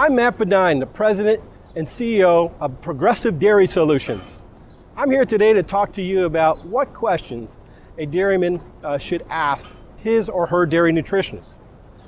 I'm Matt Budine, the President and CEO of Progressive Dairy Solutions. I'm here today to talk to you about what questions a dairyman should ask his or her dairy nutritionist.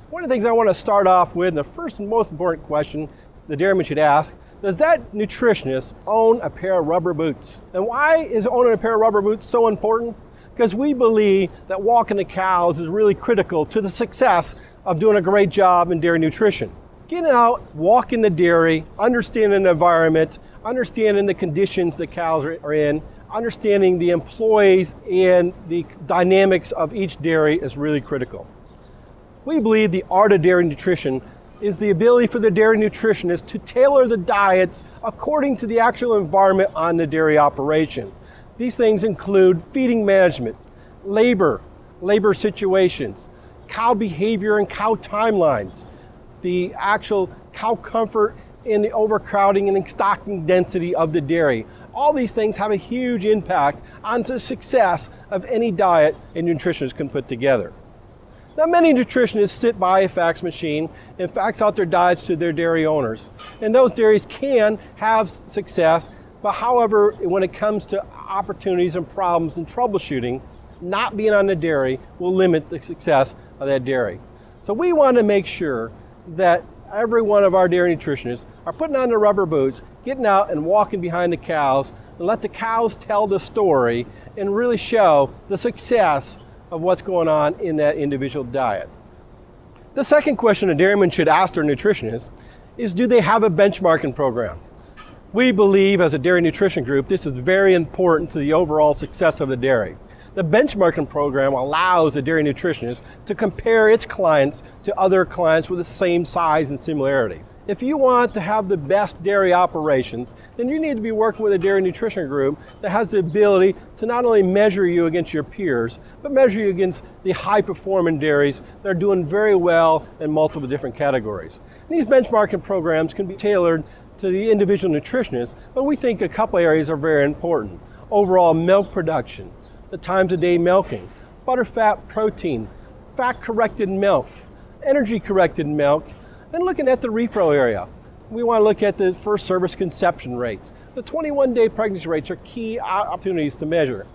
One of the things I want to start off with, the first and most important question the dairyman should ask, does that nutritionist own a pair of rubber boots? And why is owning a pair of rubber boots so important? Because we believe that walking the cows is really critical to the success of doing a great job in dairy nutrition. Getting out, walking the dairy, understanding the environment, understanding the conditions the cows are in, understanding the employees and the dynamics of each dairy is really critical. We believe the art of dairy nutrition is the ability for the dairy nutritionist to tailor the diets according to the actual environment on the dairy operation. These things include feeding management, labor situations, cow behavior and cow timelines, the actual cow comfort and the overcrowding and stocking density of the dairy. All these things have a huge impact on the success of any diet a nutritionist can put together. Now, many nutritionists sit by a fax machine and fax out their diets to their dairy owners. And those dairies can have success, but however, when it comes to opportunities and problems and troubleshooting, not being on the dairy will limit the success of that dairy. So we want to make sure that every one of our dairy nutritionists are putting on their rubber boots, getting out and walking behind the cows, and let the cows tell the story and really show the success of what's going on in that individual diet. The second question a dairyman should ask their nutritionist is, do they have a benchmarking program? We believe as a dairy nutrition group this is very important to the overall success of the dairy. The benchmarking program allows the dairy nutritionist to compare its clients to other clients with the same size and similarity. If you want to have the best dairy operations, then you need to be working with a dairy nutrition group that has the ability to not only measure you against your peers, but measure you against the high-performing dairies that are doing very well in multiple different categories. And these benchmarking programs can be tailored to the individual nutritionist, but we think a couple areas are very important. Overall milk production, the times of day milking, butter, fat, protein, fat-corrected milk, energy-corrected milk, and looking at the repro area. We want to look at the first service conception rates. The 21-day pregnancy rates are key opportunities to measure.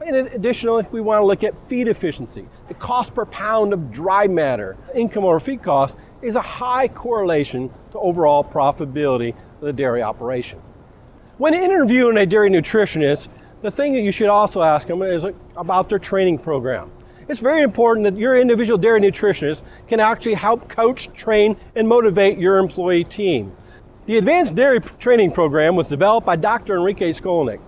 And additionally, we want to look at feed efficiency. The cost per pound of dry matter, income over feed cost, is a high correlation to overall profitability of the dairy operation. When interviewing a dairy nutritionist, the thing that you should also ask them is about their training program. It's very important that your individual dairy nutritionist can actually help coach, train, and motivate your employee team. The Advanced Dairy Training Program was developed by Dr. Enrique Skolnick.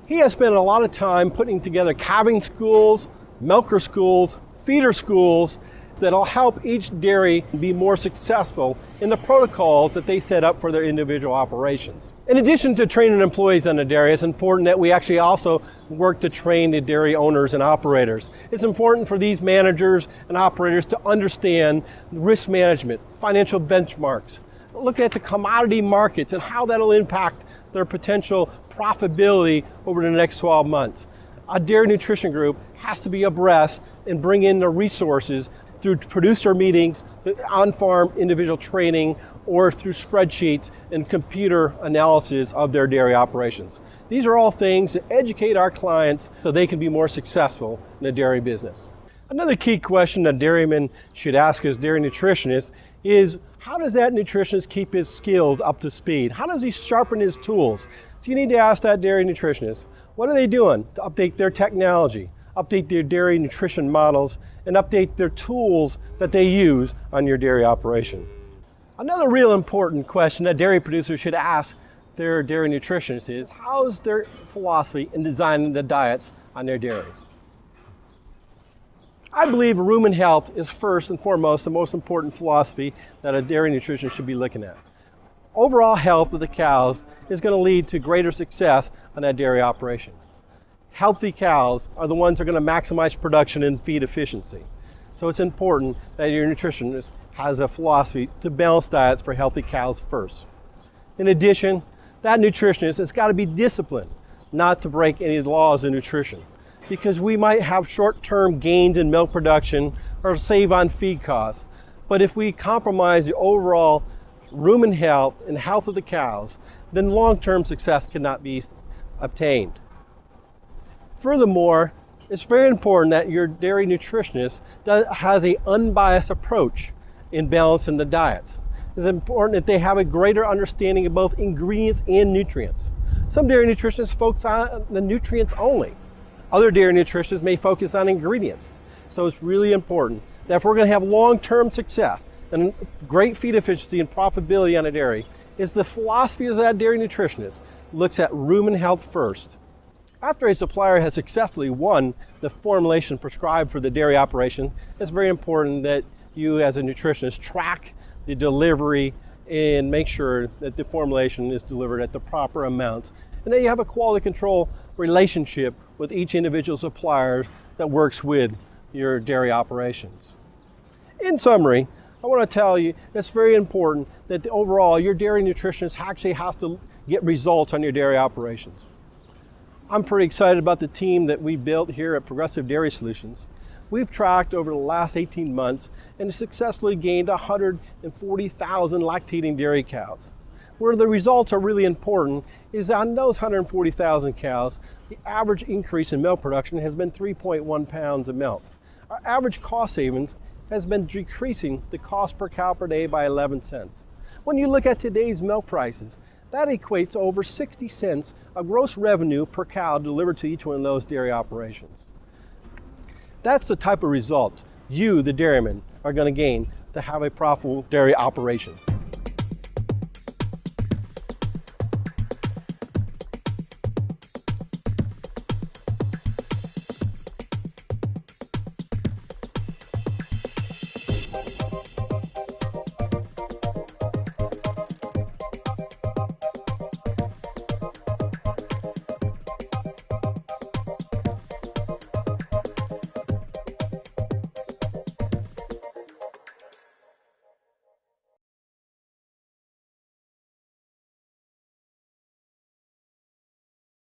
He has spent a lot of time putting together calving schools, milker schools, feeder schools that'll help each dairy be more successful in the protocols that they set up for their individual operations. In addition to training employees on the dairy, it's important that we actually also work to train the dairy owners and operators. It's important for these managers and operators to understand risk management, financial benchmarks, look at the commodity markets and how that'll impact their potential profitability over the next 12 months. A dairy nutrition group has to be abreast and bring in the resources through producer meetings, on-farm individual training, or through spreadsheets and computer analysis of their dairy operations. These are all things that educate our clients so they can be more successful in the dairy business. Another key question a dairyman should ask his dairy nutritionist is, how does that nutritionist keep his skills up to speed? How does he sharpen his tools? So you need to ask that dairy nutritionist, what are they doing to update their technology, update their dairy nutrition models, and update their tools that they use on your dairy operation. Another real important question that dairy producers should ask their dairy nutritionist is, how's their philosophy in designing the diets on their dairies? I believe rumen health is first and foremost the most important philosophy that a dairy nutritionist should be looking at. Overall health of the cows is going to lead to greater success on that dairy operation. Healthy cows are the ones that are going to maximize production and feed efficiency. So it's important that your nutritionist has a philosophy to balance diets for healthy cows first. In addition, that nutritionist has got to be disciplined not to break any laws of nutrition, because we might have short-term gains in milk production or save on feed costs. But if we compromise the overall rumen health, and health of the cows, then long-term success cannot be obtained. Furthermore, it's very important that your dairy nutritionist has an unbiased approach in balancing the diets. It's important that they have a greater understanding of both ingredients and nutrients. Some dairy nutritionists focus on the nutrients only. Other dairy nutritionists may focus on ingredients. So it's really important that if we're going to have long-term success and great feed efficiency and profitability on a dairy, is the philosophy of that dairy nutritionist looks at rumen health first. After a supplier has successfully won the formulation prescribed for the dairy operation, it's very important that you as a nutritionist track the delivery and make sure that the formulation is delivered at the proper amounts, and that you have a quality control relationship with each individual supplier that works with your dairy operations. In summary, I want to tell you it's very important that overall your dairy nutritionist actually has to get results on your dairy operations. I'm pretty excited about the team that we built here at Progressive Dairy Solutions. We've tracked over the last 18 months and successfully gained 140,000 lactating dairy cows. Where the results are really important is on those 140,000 cows, the average increase in milk production has been 3.1 pounds of milk. Our average cost savings has been decreasing the cost per cow per day by 11 cents. When you look at today's milk prices, that equates to over 60 cents of gross revenue per cow delivered to each one of those dairy operations. That's the type of results you, the dairyman, are going to gain to have a profitable dairy operation.